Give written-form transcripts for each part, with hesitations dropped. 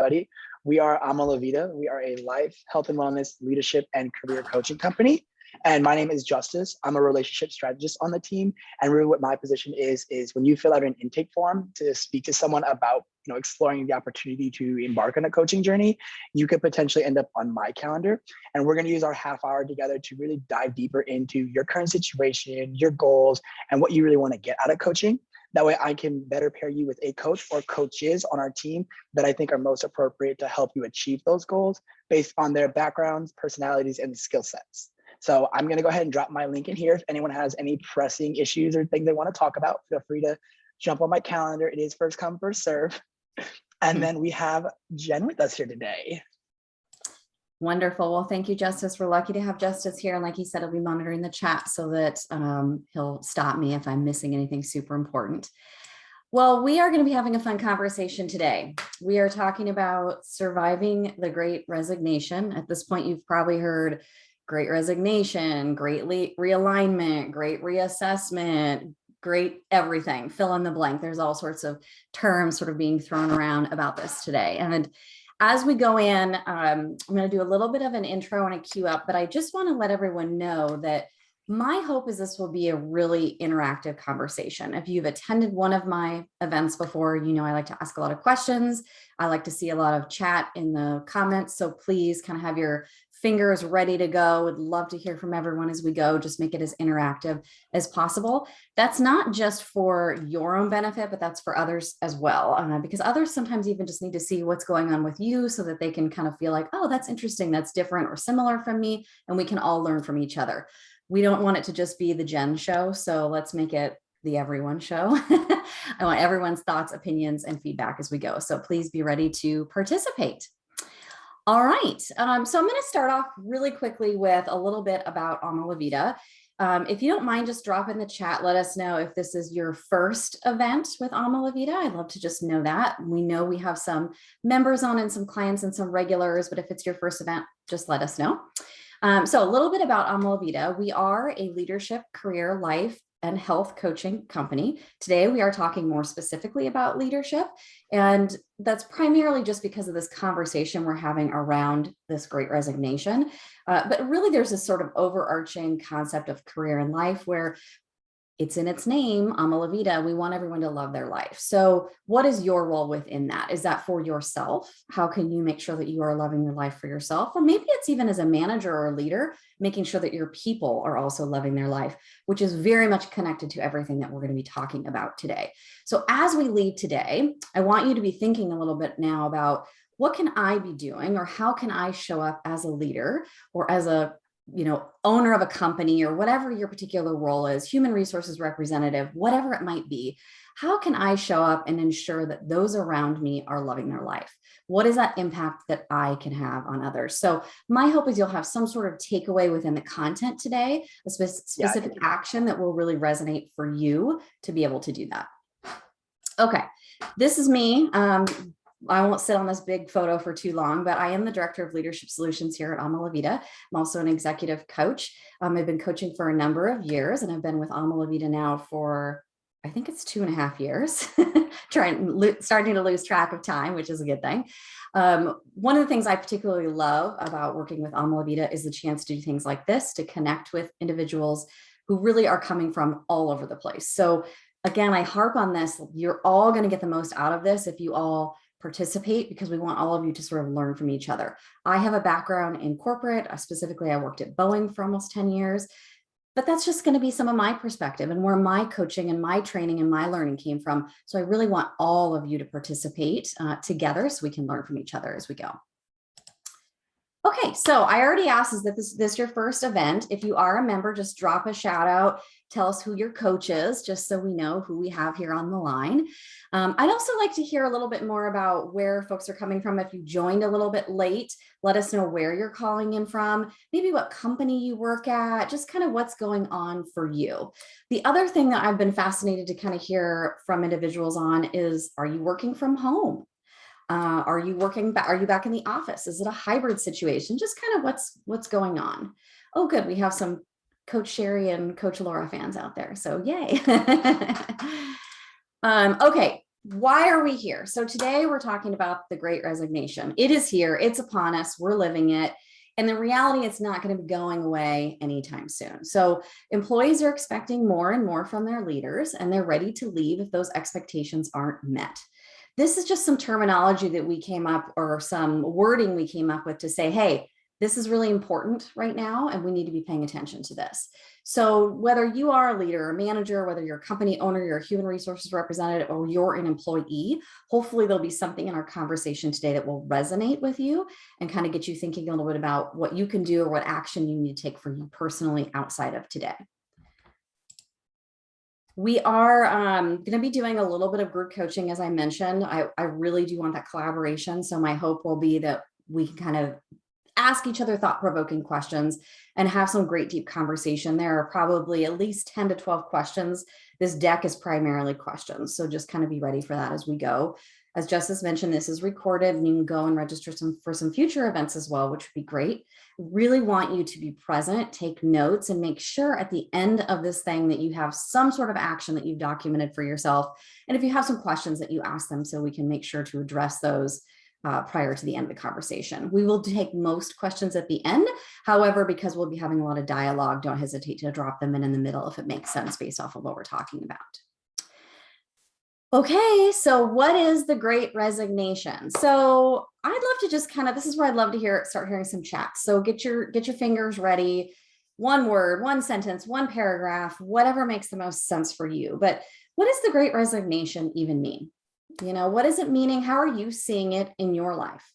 everybody. We are Alma Vita. We are a life, health and wellness, leadership, and career coaching company. And my name is Justice. I'm a relationship strategist on the team. And really what my position is when you fill out an intake form to speak to someone about exploring the opportunity to embark on a coaching journey, you could potentially end up on my calendar. And we're going to use our half hour together to really dive deeper into your current situation, your goals, and what you really want to get out of coaching. That way I can better pair you with a coach or coaches on our team that I think are most appropriate to help you achieve those goals based on their backgrounds, personalities, and skill sets. So I'm going to go ahead and drop my link in here. If anyone has any pressing issues or things they want to talk about, feel free to jump on my calendar. It is first come, first serve. And then we have Jen with us here today. Wonderful. Well, thank you, Justice. We're lucky to have Justice here. And like he said, he'll be monitoring the chat so that he'll stop me if I'm missing anything super important. Well, we are going to be having a fun conversation today. We are talking about surviving the Great Resignation. At this point, you've probably heard Great Resignation, Great Realignment, Great Reassessment, great everything, fill in the blank. There's all sorts of terms sort of being thrown around about this today. And as we go in, I'm going to do a little bit of an intro and a queue up, but I just want to let everyone know that my hope is this will be a really interactive conversation. If you've attended one of my events before, you know I like to ask a lot of questions. I like to see a lot of chat in the comments. So please kind of have your fingers ready to go. Would love to hear from everyone as we go. Just make it as interactive as possible. That's not just for your own benefit, but that's for others as well. Because others sometimes even just need to see what's going on with you so that they can kind of feel like, oh, that's interesting, that's different or similar from me, and we can all learn from each other. We don't want it to just be the Jen show, so let's make it the everyone show. I want everyone's thoughts, opinions, and feedback as we go. So please be ready to participate. All right, so I'm going to start off really quickly with a little bit about Alma Vita. If you don't mind, just drop in the chat. Let us know if this is your first event with Alma Vita. I'd love to just know that. We know we have some members on and some clients and some regulars, but if it's your first event, just let us know. So a little bit about Alma Vita. We are a leadership, career, life, and health coaching company. Today, we are talking more specifically about leadership. And that's primarily just because of this conversation we're having around this Great Resignation. But really, there's this sort of overarching concept of career and life where it's in its name, Alma Vita. We want everyone to love their life. So what is your role within that? Is that for yourself? How can you make sure that you are loving your life for yourself? Or maybe it's even as a manager or a leader, making sure that your people are also loving their life, which is very much connected to everything that we're going to be talking about today. So as we leave today, I want you to be thinking a little bit now about what can I be doing, or how can I show up as a leader or as a owner of a company, or whatever your particular role is, human resources representative, whatever it might be. How can I show up and ensure that those around me are loving their life? What is that impact that I can have on others? So my hope is you'll have some sort of takeaway within the content today, a specific action that will really resonate for you to be able to do that. Okay, this is me. I won't sit on this big photo for too long, but I am the Director of Leadership Solutions here at Alma Vita. I'm also an executive coach. I've been coaching for a number of years, and I've been with Alma Vita now for, I think it's 2.5 years, starting to lose track of time, which is a good thing. One of the things I particularly love about working with Alma Vita is the chance to do things like this, to connect with individuals who really are coming from all over the place. So again, I harp on this. You're all going to get the most out of this if you all participate, because we want all of you to sort of learn from each other. I have a background in corporate. Specifically, I worked at Boeing for almost 10 years, but that's just going to be some of my perspective and where my coaching and my training and my learning came from. So I really want all of you to participate together so we can learn from each other as we go. Okay, so I already asked, is that this your first event? If you are a member, just drop a shout out. Tell us who your coach is, just so we know who we have here on the line. I'd also like to hear a little bit more about where folks are coming from. If you joined a little bit late, let us know where you're calling in from, maybe what company you work at, just kind of what's going on for you. The other thing that I've been fascinated to kind of hear from individuals on is, are you working from home? Are you back in the office? Is it a hybrid situation? Just kind of what's going on. Oh, good. We have some Coach Sherry and Coach Laura fans out there. So yay. Okay. why are we here? So today we're talking about the Great Resignation. It is here. It's upon us. We're living it. And the reality, it's not going to be going away anytime soon. So employees are expecting more and more from their leaders, and they're ready to leave if those expectations aren't met. This is just some terminology that we came up, or some wording we came up with to say, hey, this is really important right now, and we need to be paying attention to this. So whether you are a leader, a manager, whether you're a company owner, you're a human resources representative, or you're an employee, hopefully there'll be something in our conversation today that will resonate with you and kind of get you thinking a little bit about what you can do or what action you need to take for you personally outside of today. We are going to be doing a little bit of group coaching, as I mentioned. I really do want that collaboration. So my hope will be that we can kind of ask each other thought-provoking questions and have some great deep conversation. There are probably at least 10 to 12 questions. This deck is primarily questions, so just kind of be ready for that as we go. As Justice mentioned, this is recorded, and you can go and register for some future events as well, which would be great. Really want you to be present, take notes, and make sure at the end of this thing that you have some sort of action that you've documented for yourself. And if you have some questions, that you ask them so we can make sure to address those prior to the end of the conversation. We will take most questions at the end. However, because we'll be having a lot of dialogue, don't hesitate to drop them in the middle if it makes sense based off of what we're talking about. Okay, so what is the Great Resignation? So I'd love to just kind of, this is where I'd love to start hearing some chats. So get your fingers ready. One word, one sentence, one paragraph, whatever makes the most sense for you. But what does the Great Resignation even mean? You know, what is it meaning? How are you seeing it in your life?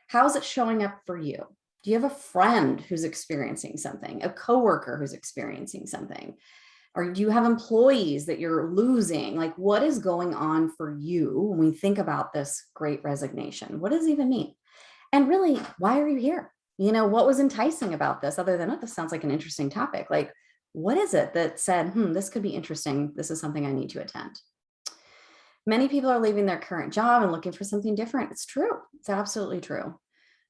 How is it showing up for you? Do you have a friend who's experiencing something, a coworker who's experiencing something? Or do you have employees that you're losing? Like, what is going on for you when we think about this Great Resignation? What does it even mean? And really, why are you here? You know, what was enticing about this other than, oh, this sounds like an interesting topic? Like, what is it that said, this could be interesting. This is something I need to attend. Many people are leaving their current job and looking for something different. It's true. It's absolutely true.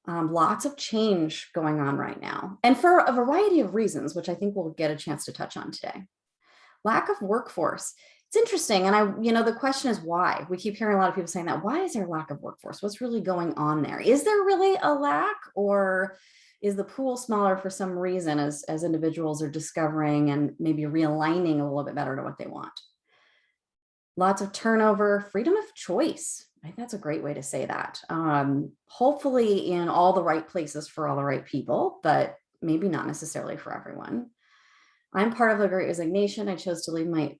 Lots of change going on right now, and for a variety of reasons, which I think we'll get a chance to touch on today. Lack of workforce. It's interesting. And the question is why? We keep hearing a lot of people saying that. Why is there a lack of workforce? What's really going on there? Is there really a lack, or is the pool smaller for some reason as individuals are discovering and maybe realigning a little bit better to what they want? Lots of turnover, freedom of choice. I think that's a great way to say that. Hopefully in all the right places for all the right people, but maybe not necessarily for everyone. I'm part of the Great Resignation. I chose to leave my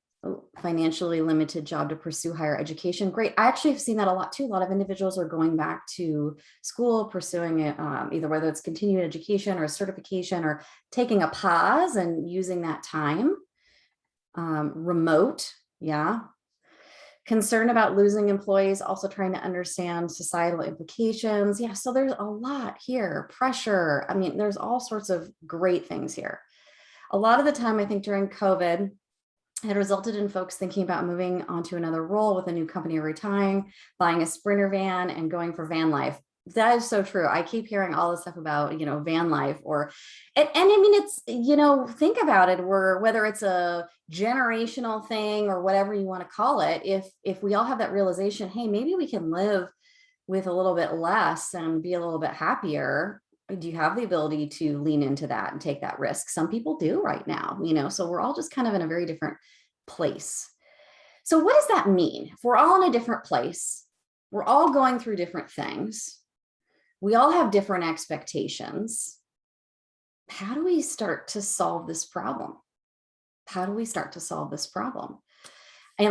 financially limited job to pursue higher education. Great. I actually have seen that a lot too. A lot of individuals are going back to school, pursuing it, either whether it's continuing education or a certification, or taking a pause and using that time. Remote. Yeah. Concern about losing employees, also trying to understand societal implications. Yeah, so there's a lot here. Pressure. I mean, there's all sorts of great things here. A lot of the time, I think during COVID, it resulted in folks thinking about moving on to another role with a new company or retiring, buying a Sprinter van and going for van life. That is so true. I keep hearing all this stuff about, van life, and I mean, it's, think about it, whether it's a generational thing or whatever you want to call it. If we all have that realization, hey, maybe we can live with a little bit less and be a little bit happier. Do you have the ability to lean into that and take that risk? Some people do right now, so we're all just kind of in a very different place. So what does that mean? If we're all in a different place, we're all going through different things. We all have different expectations. How do we start to solve this problem? And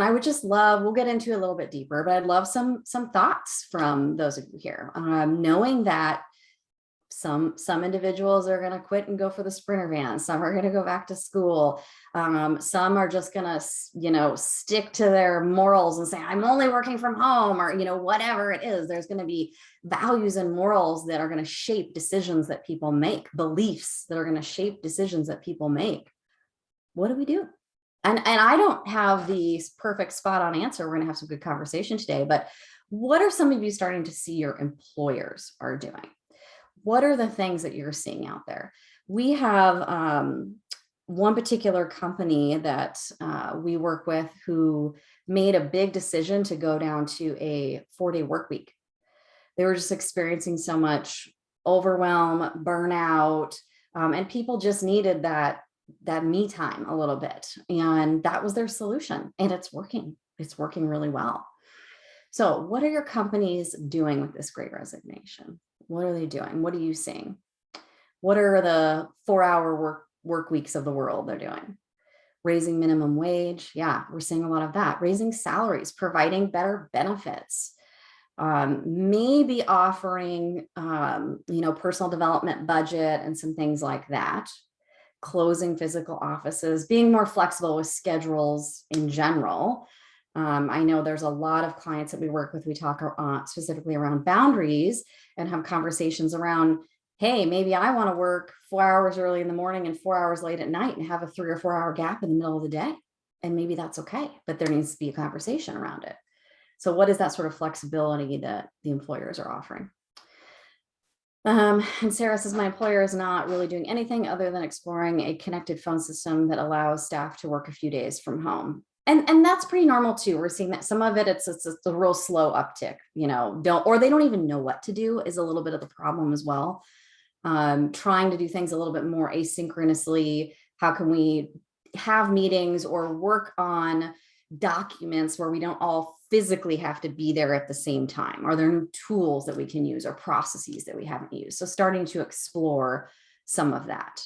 I would just love, we'll get into it a little bit deeper, but I'd love some thoughts from those of you here, knowing that some individuals are going to quit and go for the Sprinter van. Some are going to go back to school. Some are just going to, stick to their morals and say, I'm only working from home, or, whatever it is. There's going to be values and morals that are going to shape decisions that people make, beliefs that are going to shape decisions that people make. What do we do? And I don't have the perfect spot on answer. We're going to have some good conversation today, but what are some of you starting to see your employers are doing? What are the things that you're seeing out there? We have one particular company that we work with who made a big decision to go down to a 4-day work week. They were just experiencing so much overwhelm, burnout, and people just needed that me time a little bit. And that was their solution. And it's working. It's working really well. So what are your companies doing with this Great Resignation? What are they doing? What are you seeing? What are the 4-hour work weeks of the world they're doing? Raising minimum wage. Yeah, we're seeing a lot of that. Raising salaries, providing better benefits, maybe offering, personal development budget and some things like that. Closing physical offices, being more flexible with schedules in general. I know there's a lot of clients that we work with. We talk specifically around boundaries and have conversations around, hey, maybe I want to work 4 hours early in the morning and 4 hours late at night and have a 3 or 4 hour gap in the middle of the day. And maybe that's okay, but there needs to be a conversation around it. So what is that sort of flexibility that the employers are offering? And Sarah says, my employer is not really doing anything other than exploring a connected phone system that allows staff to work a few days from home. And that's pretty normal too. We're seeing that some of it, it's a real slow uptick, or they don't even know what to do is a little bit of the problem as well. Trying to do things a little bit more asynchronously. How can we have meetings or work on documents where we don't all physically have to be there at the same time? Are there new tools that we can use or processes that we haven't used? So starting to explore some of that.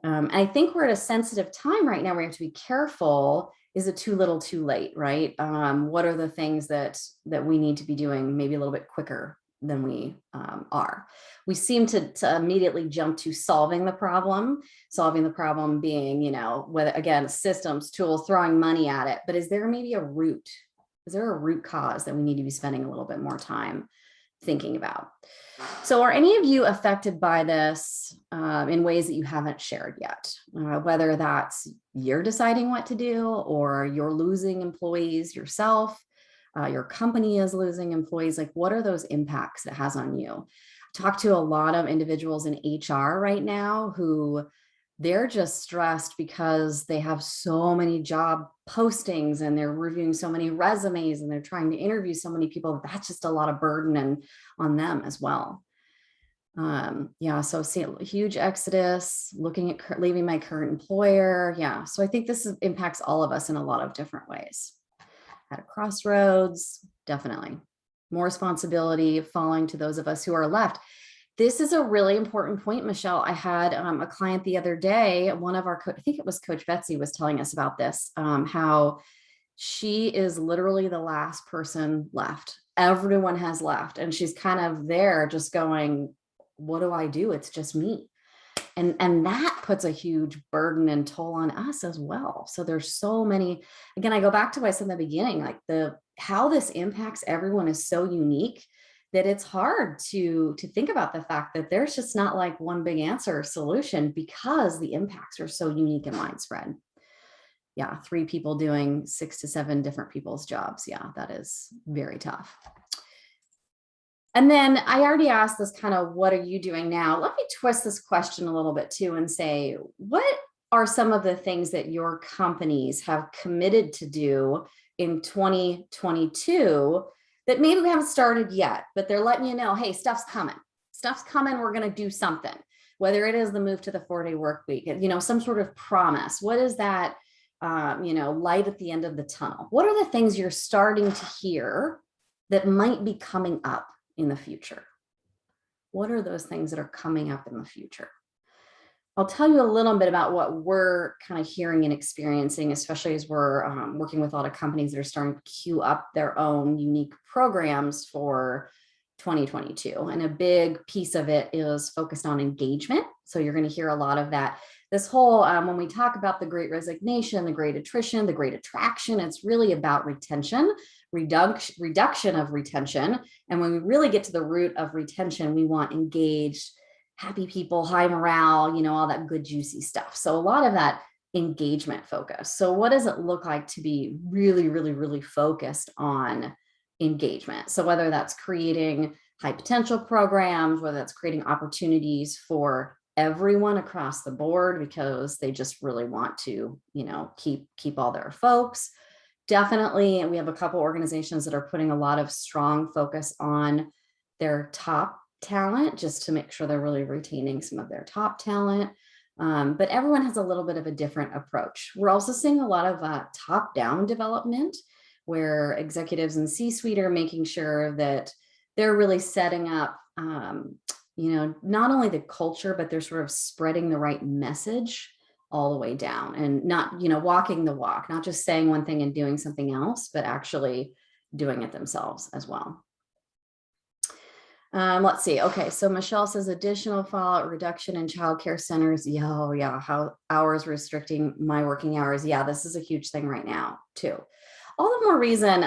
And I think we're at a sensitive time right now where we have to be careful. Is it too little too late, right? What are the things that we need to be doing maybe a little bit quicker than we are? We seem to immediately jump to solving the problem being, whether, again, systems, tools, throwing money at it. But is there maybe a root? Is there a root cause that we need to be spending a little bit more time thinking about? So are any of you affected by this in ways that you haven't shared yet? Whether that's you're deciding what to do, or you're losing employees yourself, your company is losing employees. Like, what are those impacts that has on you? I talk to a lot of individuals in HR right now who they're just stressed because they have so many job postings and they're reviewing so many resumes and they're trying to interview so many people. That's just a lot of burden and on them as well. So seeing a huge exodus, looking at leaving my current employer. Yeah. So I think this impacts all of us in a lot of different ways. At a crossroads, definitely. More responsibility falling to those of us who are left. This is a really important point, Michelle. I had a client the other day, one of our, I think it was Coach Betsy was telling us about this, how she is literally the last person left. Everyone has left. And she's kind of there just going, what do I do? It's just me. And that puts a huge burden and toll on us as well. So there's so many, again, I go back to what I said in the beginning, like how this impacts everyone is so unique that it's hard to think about the fact that there's just not like one big answer or solution because the impacts are so unique and widespread. Yeah, 3 people doing 6 to 7 different people's jobs. Yeah, that is very tough. And then I already asked this kind of, what are you doing now? Let me twist this question a little bit too and say, what are some of the things that your companies have committed to do in 2022 that maybe we haven't started yet, but they're letting you know, hey, stuff's coming. We're going to do something, whether it is the move to the 4-day work week, some sort of promise. What is that, light at the end of the tunnel? What are the things you're starting to hear that might be coming up in the future? What are those things that are coming up in the future? I'll tell you a little bit about what we're kind of hearing and experiencing, especially as we're working with a lot of companies that are starting to queue up their own unique programs for 2022. And a big piece of it is focused on engagement. So you're going to hear a lot of that. This whole, when we talk about the Great Resignation, the Great Attrition, the Great Attraction, it's really about retention, reduction of retention. And when we really get to the root of retention, we want engaged, happy people, high morale, all that good, juicy stuff. So a lot of that engagement focus. So what does it look like to be really, really, really focused on engagement? So whether that's creating high potential programs, whether that's creating opportunities for everyone across the board because they just really want to, keep all their folks. Definitely, and we have a couple organizations that are putting a lot of strong focus on their top talent, just to make sure they're really retaining some of their top talent. But everyone has a little bit of a different approach. We're also seeing a lot of top-down development, where executives and C-suite are making sure that they're really setting up, not only the culture, but they're sort of spreading the right message all the way down, and not, walking the walk, not just saying one thing and doing something else, but actually doing it themselves as well. Let's see. Okay, so Michelle says additional fallout reduction in childcare centers. Yeah, how hours restricting my working hours. Yeah, this is a huge thing right now too. All the more reason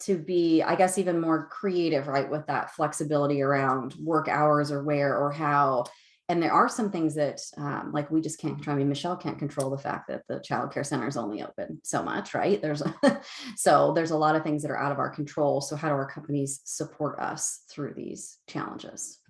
to be, I guess, even more creative, right, with that flexibility around work hours or where or how. And there are some things that like we just can't control. I mean, Michelle can't control the fact that the childcare center is only open so much, right? So there's a lot of things that are out of our control. So how do our companies support us through these challenges?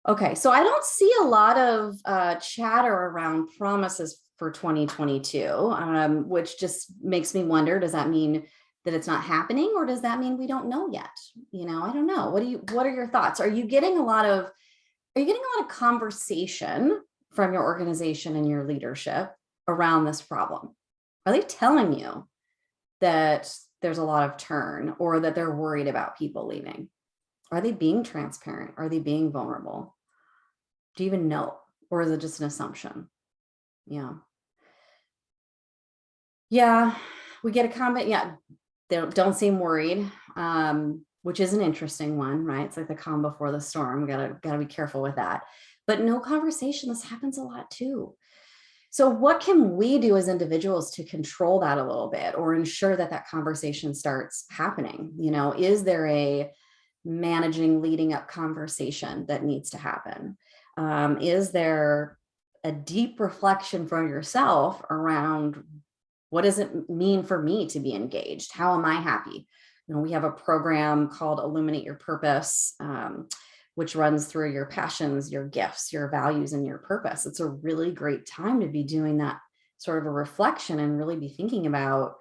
Okay, so I don't see a lot of chatter around promises for 2022, which just makes me wonder, does that mean that it's not happening, or does that mean we don't know yet? I don't know. What are your thoughts? Are you getting a lot of conversation from your organization and your leadership around this problem? Are they telling you that there's a lot of turn, or that they're worried about people leaving? Are they being transparent? Are they being vulnerable? Do you even know? Or is it just an assumption? Yeah. Yeah, we get a comment. Yeah, they don't seem worried, which is an interesting one, right? It's like the calm before the storm. Gotta be careful with that. But no conversation. This happens a lot too. So what can we do as individuals to control that a little bit, or ensure that that conversation starts happening? Is there a managing leading up conversation that needs to happen? Is there a deep reflection for yourself around, what does it mean for me to be engaged? How am I happy? We have a program called Illuminate Your Purpose, which runs through your passions, your gifts, your values, and your purpose. It's a really great time to be doing that sort of a reflection and really be thinking about,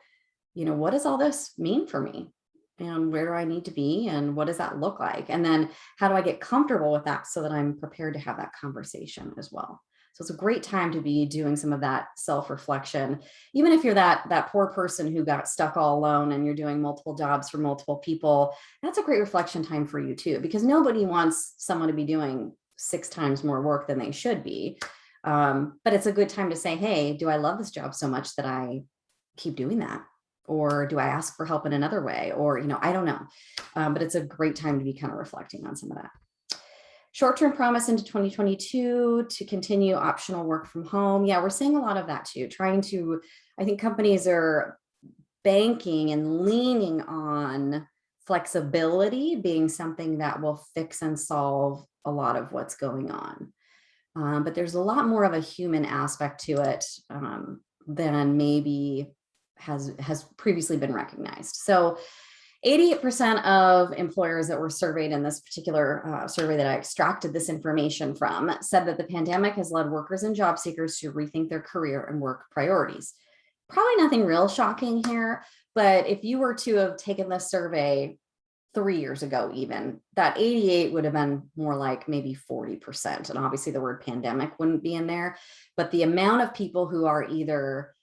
what does all this mean for me? And where do I need to be? And what does that look like? And then how do I get comfortable with that so that I'm prepared to have that conversation as well? So it's a great time to be doing some of that self-reflection. Even if you're that poor person who got stuck all alone and you're doing multiple jobs for multiple people, that's a great reflection time for you too, because nobody wants someone to be doing 6 times more work than they should be. But it's a good time to say, hey, do I love this job so much that I keep doing that? Or do I ask for help in another way? Or, I don't know. But it's a great time to be kind of reflecting on some of that. Short-term promise into 2022 to continue optional work from home. Yeah, we're seeing a lot of that too. I think companies are banking and leaning on flexibility being something that will fix and solve a lot of what's going on. But there's a lot more of a human aspect to it than maybe has previously been recognized. So 88% of employers that were surveyed in this particular survey that I extracted this information from said that the pandemic has led workers and job seekers to rethink their career and work priorities. Probably nothing real shocking here, but if you were to have taken this survey 3 years ago, even, that 88 would have been more like maybe 40%. And obviously the word pandemic wouldn't be in there, but the amount of people who are either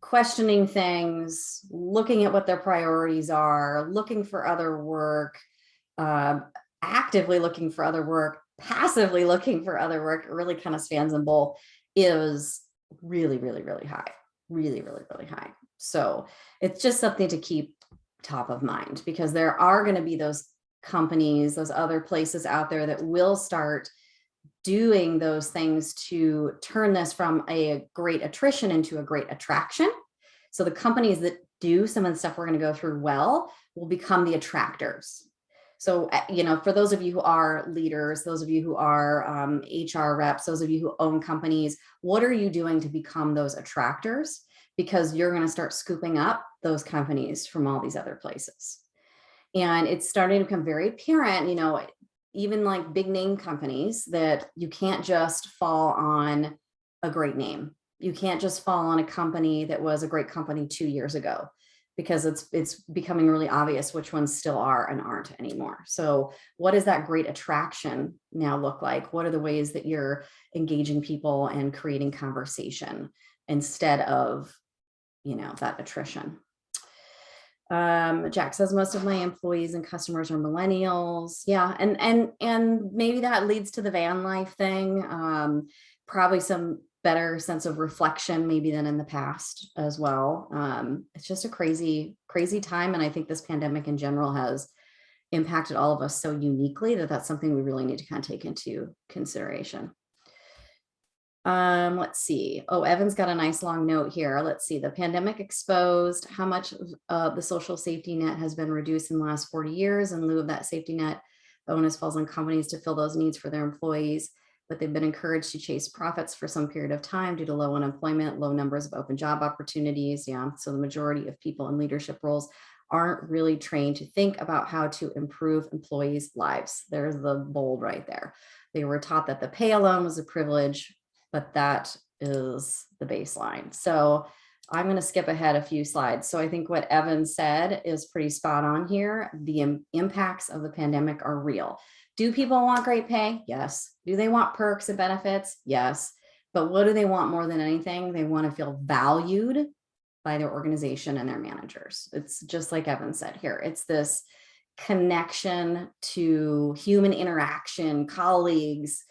questioning things, looking at what their priorities are, looking for other work, actively looking for other work, passively looking for other work, it really kind of spans them both, is really, really, really high. Really, really, really high. So it's just something to keep top of mind, because there are going to be those companies, those other places out there that will start doing those things to turn this from a great attrition into a great attraction. So the companies that do some of the stuff we're going to go through well will become the attractors. So, for those of you who are leaders, those of you who are HR reps, those of you who own companies, what are you doing to become those attractors? Because you're going to start scooping up those companies from all these other places. And it's starting to become very apparent, even like big name companies, that you can't just fall on a great name. You can't just fall on a company that was a great company 2 years ago, because it's becoming really obvious which ones still are and aren't anymore. So what does that great attraction now look like? What are the ways that you're engaging people and creating conversation instead of, that attrition? Jack says most of my employees and customers are millennials. Yeah, and maybe that leads to the van life thing. Probably some better sense of reflection maybe than in the past as well. It's just a crazy time, and I think this pandemic in general has impacted all of us so uniquely that that's something we really need to kind of take into consideration. Let's see. Oh, Evan's got a nice long note here. Let's see. The pandemic exposed how much of the social safety net has been reduced in the last 40 years. In lieu of that safety net, the onus falls on companies to fill those needs for their employees, but they've been encouraged to chase profits for some period of time due to low unemployment, low numbers of open job opportunities. Yeah. So the majority of people in leadership roles aren't really trained to think about how to improve employees' lives. There's the bold right there. They were taught that the pay alone was a privilege, but that is the baseline. So I'm going to skip ahead a few slides. So I think what Evan said is pretty spot on here. The impacts of the pandemic are real. Do people want great pay? Yes. Do they want perks and benefits? Yes. But what do they want more than anything? They want to feel valued by their organization and their managers. It's just like Evan said here. It's this connection to human interaction, colleagues.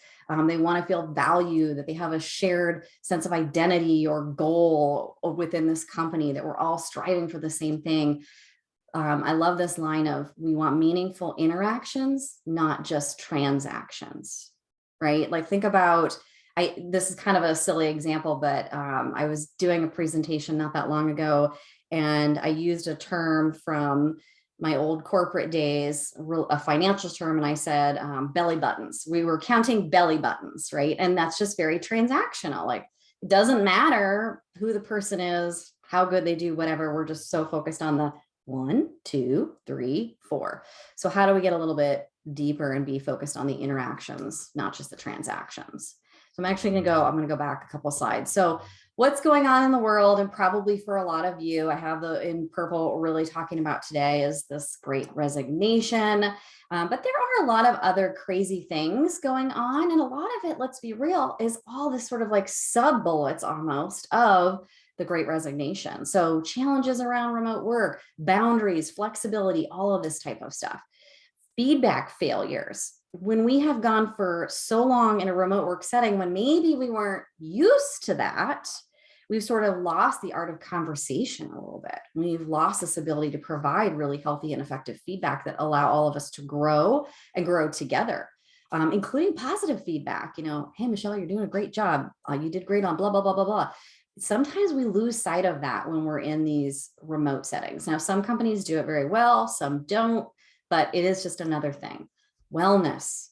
They want to feel valued, that they have a shared sense of identity or goal within this company, that we're all striving for the same thing. I love this line of, we want meaningful interactions, not just transactions, right? Like think about, this is kind of a silly example, but I was doing a presentation not that long ago, and I used a term from my old corporate days, a financial term, and I said belly buttons. We were counting belly buttons, right? And that's just very transactional. Like, it doesn't matter who the person is, how good they do, whatever. We're just so focused on the 1, 2, 3, 4. So how do we get a little bit deeper and be focused on the interactions, not just the transactions? So I'm going to go back a couple slides. So what's going on in the world, and probably for a lot of you, I have the in purple really talking about today, is this Great Resignation. But there are a lot of other crazy things going on. And a lot of it, let's be real, is all this sort of like sub bullets almost of the Great Resignation. So challenges around remote work, boundaries, flexibility, all of this type of stuff. Feedback failures. When we have gone for so long in a remote work setting, when maybe we weren't used to that, we've sort of lost the art of conversation a little bit. We've lost this ability to provide really healthy and effective feedback that allow all of us to grow and grow together, including positive feedback. Hey, Michelle, you're doing a great job. You did great on blah, blah, blah, blah, blah. Sometimes we lose sight of that when we're in these remote settings. Now, some companies do it very well, some don't, but it is just another thing. Wellness.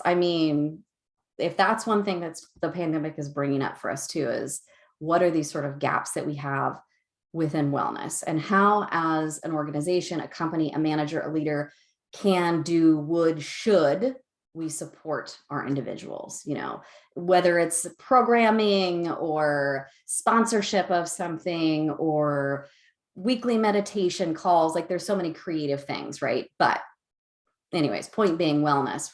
I mean, if that's one thing that's the pandemic is bringing up for us too, is what are these sort of gaps that we have within wellness, and how as an organization, a company, a manager, a leader can do, would, should we support our individuals, whether it's programming or sponsorship of something or weekly meditation calls. Like, there's so many creative things, right? But anyways, point being, wellness,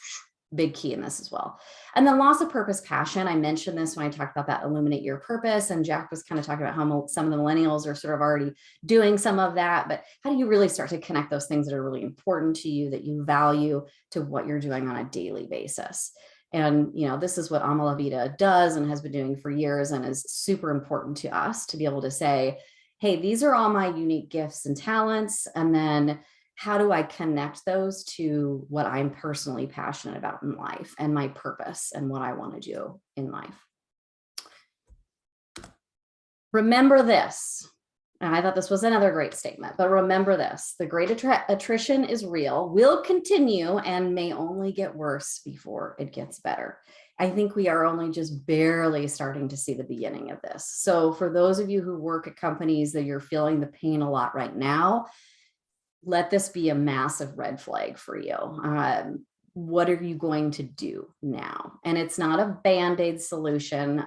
big key in this as well. And then loss of purpose, passion. I mentioned this when I talked about that illuminate your purpose. And Jack was kind of talking about how some of the millennials are sort of already doing some of that. But how do you really start to connect those things that are really important to you, that you value, to what you're doing on a daily basis? And, this is what Alma Vita does and has been doing for years, and is super important to us to be able to say, hey, these are all my unique gifts and talents. And then how do I connect those to what I'm personally passionate about in life and my purpose and what I want to do in life? Remember this. And I thought this was another great statement, but remember this: the great attrition is real, will continue, and may only get worse before it gets better. I think we are only just barely starting to see the beginning of this. So for those of you who work at companies that you're feeling the pain a lot right now, let this be a massive red flag for you. what are you going to do now? And it's not a Band-Aid solution.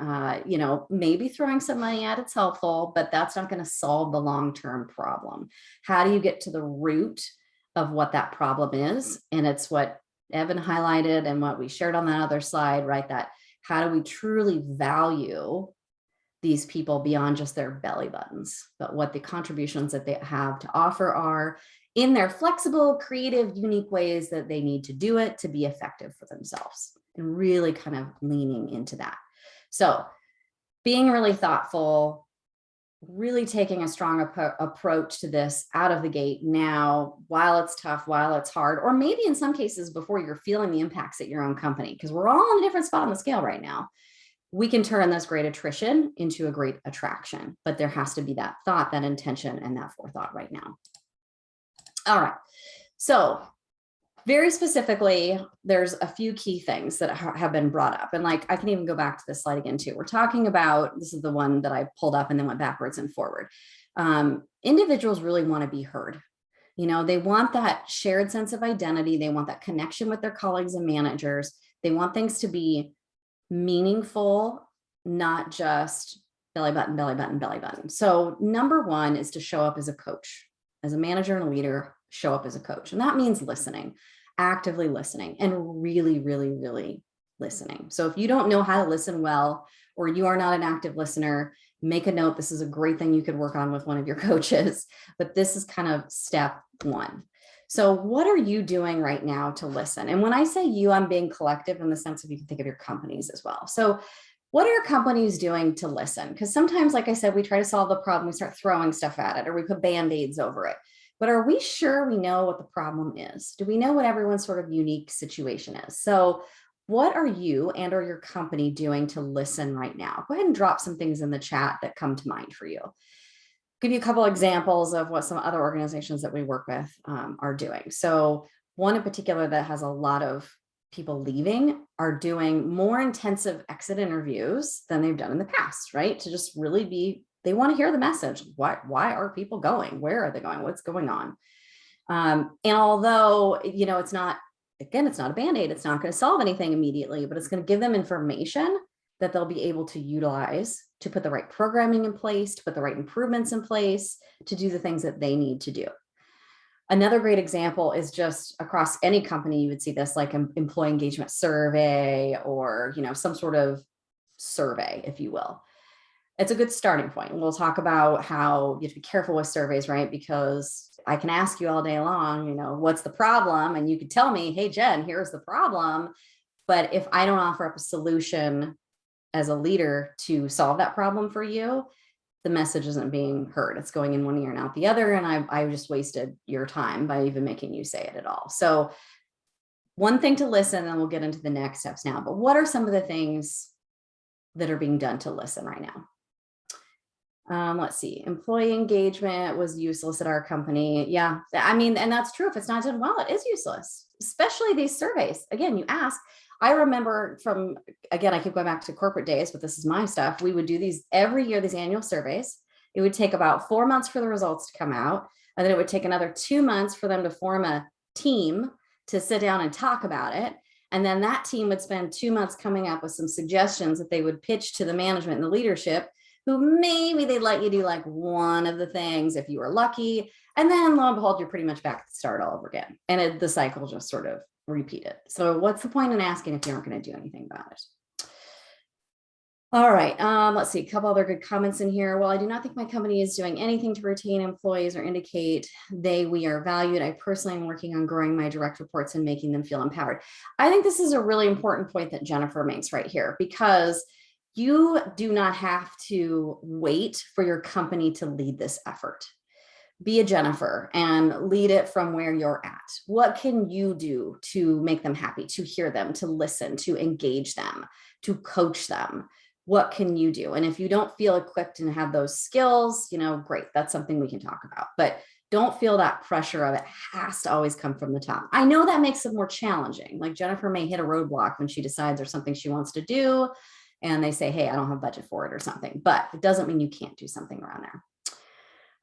Maybe throwing some money at it's helpful, but that's not going to solve the long-term problem. How do you get to the root of what that problem is? And it's what Evan highlighted and what we shared on that other slide, right? That how do we truly value these people beyond just their belly buttons, but what the contributions that they have to offer are in their flexible, creative, unique ways that they need to do it to be effective for themselves, and really kind of leaning into that. So being really thoughtful, really taking a strong approach to this out of the gate now, while it's tough, while it's hard, or maybe in some cases before you're feeling the impacts at your own company, because we're all in a different spot on the scale right now. We can turn this great attrition into a great attraction, but there has to be that thought, that intention, and that forethought right now. All right. So very specifically, there's a few key things that have been brought up. And like, I can even go back to this slide again too. We're talking about, this is the one that I pulled up and then went backwards and forward. Individuals really want to be heard. They want that shared sense of identity. They want that connection with their colleagues and managers. They want things to be meaningful, not just belly button, belly button, belly button. So number one is to show up as a coach, as a manager and a leader, show up as a coach. And that means listening, actively listening, and really, really, really listening. So if you don't know how to listen well, or you are not an active listener, make a note. This is a great thing you could work on with one of your coaches, but this is kind of step one. So what are you doing right now to listen? And when I say you, I'm being collective in the sense of you can think of your companies as well. So what are your companies doing to listen? Because sometimes, like I said, we try to solve the problem, we start throwing stuff at it, or we put Band-Aids over it. But are we sure we know what the problem is? Do we know what everyone's sort of unique situation is? So what are you and or your company doing to listen right now? Go ahead and drop some things in the chat that come to mind for you. Give you a couple examples of what some other organizations that we work with are doing. So one in particular that has a lot of people leaving are doing more intensive exit interviews than they've done in the past, right? To just really be, they want to hear the message. Why are people going? Where are they going? What's going on? And although, it's not, again, it's not a Band-Aid, it's not going to solve anything immediately, but it's going to give them information that they'll be able to utilize to put the right programming in place, to put the right improvements in place, to do the things that they need to do. Another great example is just across any company, you would see this like an employee engagement survey or, some sort of survey, if you will. It's a good starting point. We'll talk about how you have to be careful with surveys, right? Because I can ask you all day long, what's the problem? And you could tell me, hey, Jen, here's the problem. But if I don't offer up a solution as a leader to solve that problem for you, the message isn't being heard. It's going in one ear and out the other. And I just wasted your time by even making you say it at all. So one thing to listen, and we'll get into the next steps now. But what are some of the things that are being done to listen right now? Let's see. Employee engagement was useless at our company. Yeah, and that's true. If it's not done well, it is useless, especially these surveys. Again, you ask. I remember again, I keep going back to corporate days, but this is my stuff. We would do these every year, these annual surveys. It would take about 4 months for the results to come out. And then it would take another 2 months for them to form a team to sit down and talk about it. And then that team would spend 2 months coming up with some suggestions that they would pitch to the management and the leadership, who maybe they'd let you do like one of the things if you were lucky. And then lo and behold, you're pretty much back to start all over again. And the cycle just sort of repeated. So what's the point in asking if you aren't going to do anything about it? All right, let's see, a couple other good comments in here. Well, I do not think my company is doing anything to retain employees or indicate we are valued. I personally am working on growing my direct reports and making them feel empowered. I think this is a really important point that Jennifer makes right here, because you do not have to wait for your company to lead this effort. Be a Jennifer and lead it from where you're at. What can you do to make them happy, to hear them, to listen, to engage them, to coach them? What can you do? And if you don't feel equipped and have those skills, great, that's something we can talk about. But don't feel that pressure of it has to always come from the top. I know that makes it more challenging. Like Jennifer may hit a roadblock when she decides there's something she wants to do, and they say, hey, I don't have budget for it or something, but it doesn't mean you can't do something around there.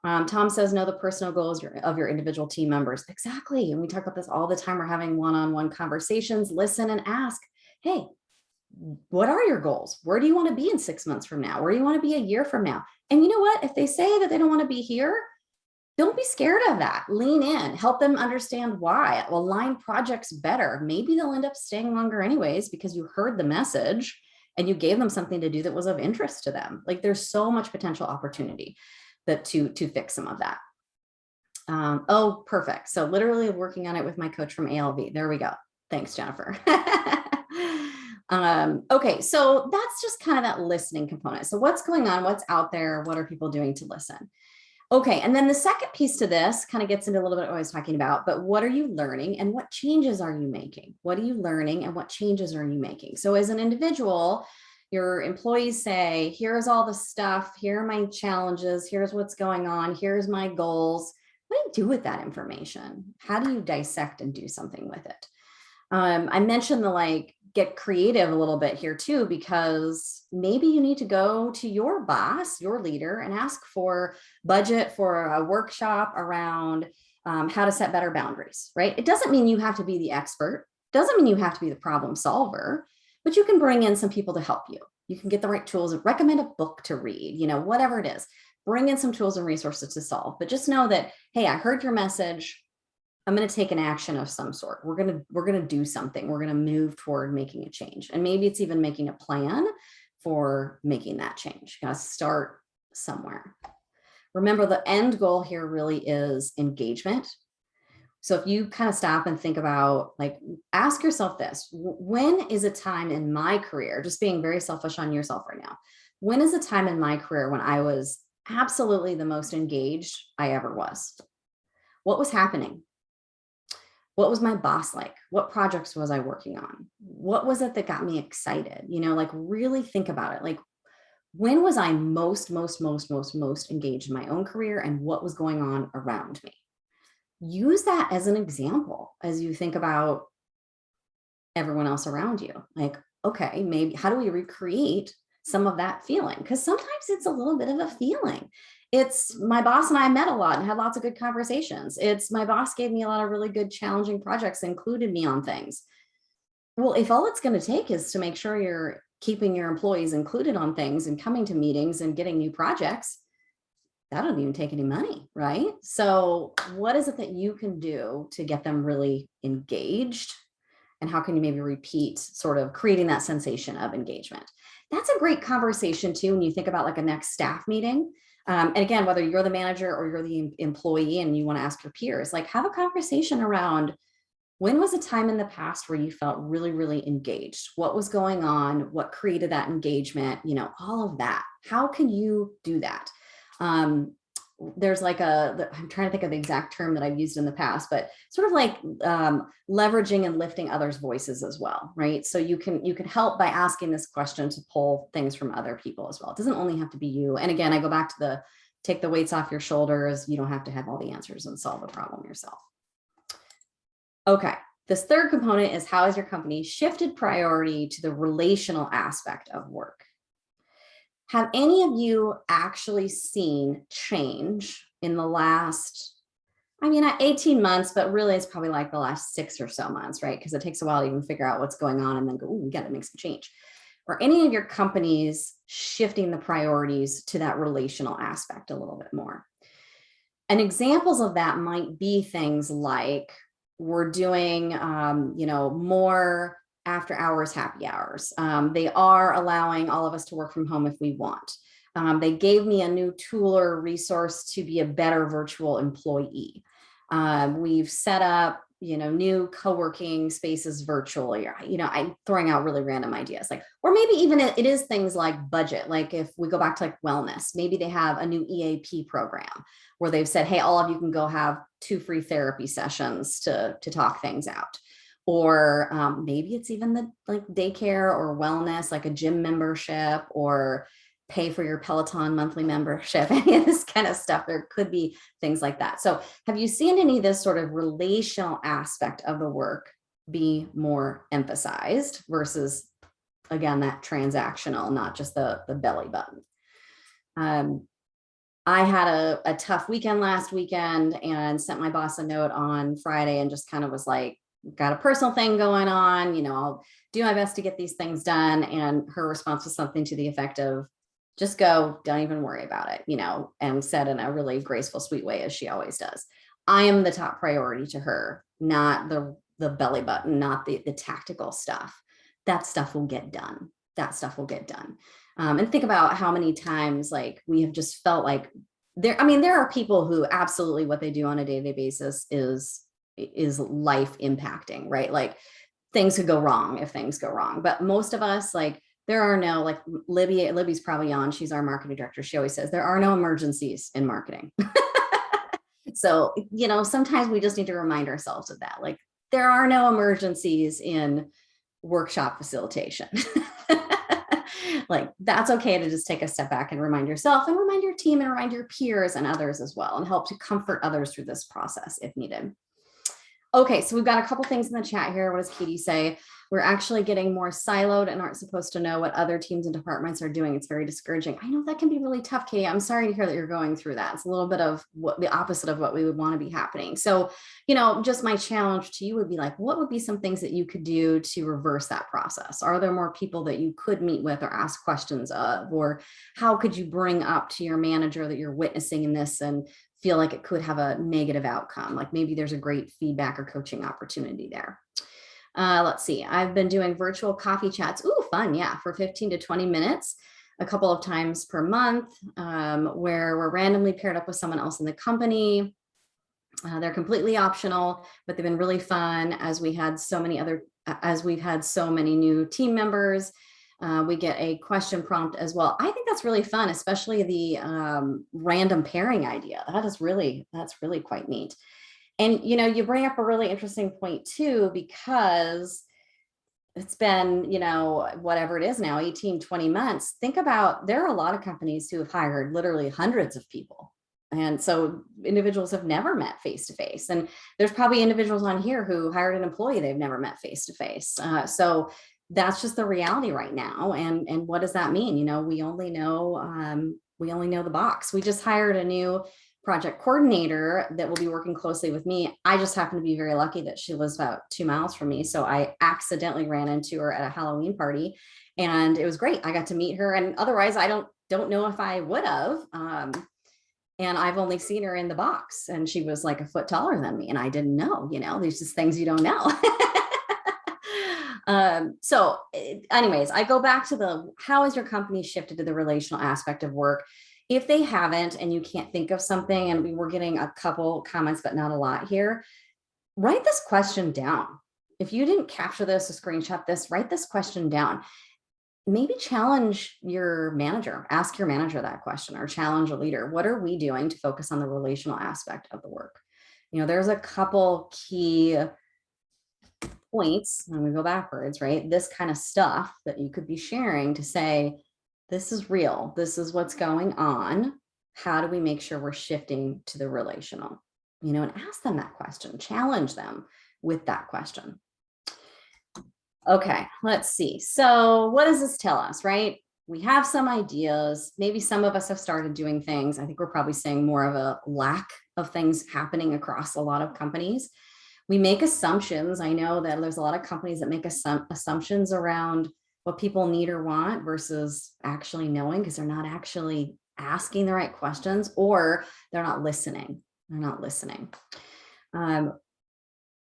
Tom says, know the personal goals of your individual team members. Exactly. And we talk about this all the time. We're having one-on-one conversations, listen and ask, hey, what are your goals? Where do you want to be in 6 months from now? Where do you want to be a year from now? And you know what? If they say that they don't want to be here, don't be scared of that. Lean in, help them understand why. Align projects better. Maybe they'll end up staying longer anyways because you heard the message and you gave them something to do that was of interest to them. Like there's so much potential opportunity to fix some of that. Oh, perfect. So literally working on it with my coach from ALV. There we go. Thanks, Jennifer. Okay, so that's just kind of that listening component. So what's going on? What's out there? What are people doing to listen? Okay, and then the second piece to this kind of gets into a little bit what I was talking about, but what are you learning and what changes are you making? What are you learning and what changes are you making? So as an individual, your employees say, here's all the stuff, here are my challenges, here's what's going on, here's my goals. What do you do with that information? How do you dissect and do something with it? I mentioned the get creative a little bit here too, because maybe you need to go to your boss, your leader, and ask for budget for a workshop around how to set better boundaries, right? It doesn't mean you have to be the expert, doesn't mean you have to be the problem solver, but you can bring in some people to help you. You can get the right tools, recommend a book to read, whatever it is, bring in some tools and resources to solve, but just know that, hey, I heard your message. I'm going to take an action of some sort. We're going to do something. We're going to move toward making a change. And maybe it's even making a plan for making that change. You got to start somewhere. Remember, the end goal here really is engagement. So if you kind of stop and think about, ask yourself this, when is a time in my career, just being very selfish on yourself right now, when is a time in my career when I was absolutely the most engaged I ever was? What was happening? What was my boss like? What projects was I working on? What was it that got me excited? Really think about it. When was I most engaged in my own career and what was going on around me? Use that as an example as you think about everyone else around you. Okay, maybe how do we recreate some of that feeling? Because sometimes it's a little bit of a feeling. It's my boss and I met a lot and had lots of good conversations. It's my boss gave me a lot of really good challenging projects, included me on things. Well, if all it's going to take is to make sure you're keeping your employees included on things and coming to meetings and getting new projects, that don't even take any money, right? So what is it that you can do to get them really engaged? And how can you maybe repeat sort of creating that sensation of engagement? That's a great conversation too, when you think about a next staff meeting. And again, whether you're the manager or you're the employee and you want to ask your peers, have a conversation around when was a time in the past where you felt really, really engaged? What was going on? What created that engagement? All of that. How can you do that? There's I'm trying to think of the exact term that I've used in the past, but sort of leveraging and lifting others' voices as well, right? So you can help by asking this question to pull things from other people as well. It doesn't only have to be you. And again, I go back to take the weights off your shoulders. You don't have to have all the answers and solve the problem yourself. Okay. This third component is, how has your company shifted priority to the relational aspect of work? Have any of you actually seen change in the last, 18 months, but really it's probably the last 6 or so months, right? Because it takes a while to even figure out what's going on and then go, we got to make some change. Or any of your companies shifting the priorities to that relational aspect a little bit more? And examples of that might be things like we're doing, more after hours happy hours. They are allowing all of us to work from home if we want. They gave me a new tool or resource to be a better virtual employee. We've set up, new co-working spaces virtually. I'm throwing out really random ideas, or maybe even it is things like budget. If we go back to wellness, maybe they have a new EAP program where they've said, hey, all of you can go have 2 free therapy sessions to talk things out. Or maybe it's even the daycare or wellness, a gym membership, or pay for your Peloton monthly membership, any of this kind of stuff. There could be things like that. So have you seen any of this sort of relational aspect of the work be more emphasized versus, again, that transactional, not just the belly button? I had a tough weekend last weekend and sent my boss a note on Friday and just kind of was like, got a personal thing going on, I'll do my best to get these things done. And her response was something to the effect of, just go, don't even worry about it, and said in a really graceful, sweet way, as she always does. I am the top priority to her, not the belly button, not the tactical stuff. That stuff will get done. That stuff will get done. And think about how many times like we have just felt like there are people who absolutely what they do on a day-to-day basis is life impacting, right? Like things could go wrong if things go wrong. But most of us, like, there are no, like Libby's probably on, she's our marketing director. She always says there are no emergencies in marketing. So, sometimes we just need to remind ourselves of that. Like there are no emergencies in workshop facilitation. Like that's okay to just take a step back and remind yourself and remind your team and remind your peers and others as well, and help to comfort others through this process if needed. Okay, so we've got a couple things in the chat here. What does Katie say? We're actually getting more siloed and aren't supposed to know what other teams and departments are doing. It's very discouraging. I know that can be really tough, Katie. I'm sorry to hear that you're going through that. It's a little bit of what the opposite of what we would want to be happening. So, just my challenge to you would be like, what would be some things that you could do to reverse that process? Are there more people that you could meet with or ask questions of? Or how could you bring up to your manager that you're witnessing in this and feel like it could have a negative outcome? Like maybe there's a great feedback or coaching opportunity there. Let's see. I've been doing virtual coffee chats. Ooh, fun. Yeah. For 15 to 20 minutes, a couple of times per month, where we're randomly paired up with someone else in the company. They're completely optional, but they've been really fun as we've had so many new team members. We get a question prompt as well. I think that's really fun, especially the random pairing idea. That's really quite neat. And, you bring up a really interesting point too, because it's been, whatever it is now, 18, 20 months. Think about, there are a lot of companies who have hired literally hundreds of people. And so individuals have never met face-to-face. And there's probably individuals on here who hired an employee they've never met face-to-face. So that's just the reality right now. And what does that mean? We only know the box. We just hired a new project coordinator that will be working closely with me. I just happen to be very lucky that she lives about 2 miles from me. So I accidentally ran into her at a Halloween party and it was great. I got to meet her, and otherwise I don't know if I would have. And I've only seen her in the box, and she was like a foot taller than me. And I didn't know, there's just things you don't know. So anyways, I go back to how has your company shifted to the relational aspect of work? If they haven't, and you can't think of something, and we were getting a couple comments, but not a lot here, write this question down. If you didn't capture this or screenshot this, write this question down. Maybe challenge your manager, ask your manager that question, or challenge a leader. What are we doing to focus on the relational aspect of the work? There's a couple key points when we go backwards, right? This kind of stuff that you could be sharing to say, this is real. This is what's going on. How do we make sure we're shifting to the relational? And ask them that question, challenge them with that question. Okay, let's see. So what does this tell us, right? We have some ideas. Maybe some of us have started doing things. I think we're probably seeing more of a lack of things happening across a lot of companies. We make assumptions. I know that there's a lot of companies that make assumptions around what people need or want versus actually knowing, because they're not actually asking the right questions, or they're not listening.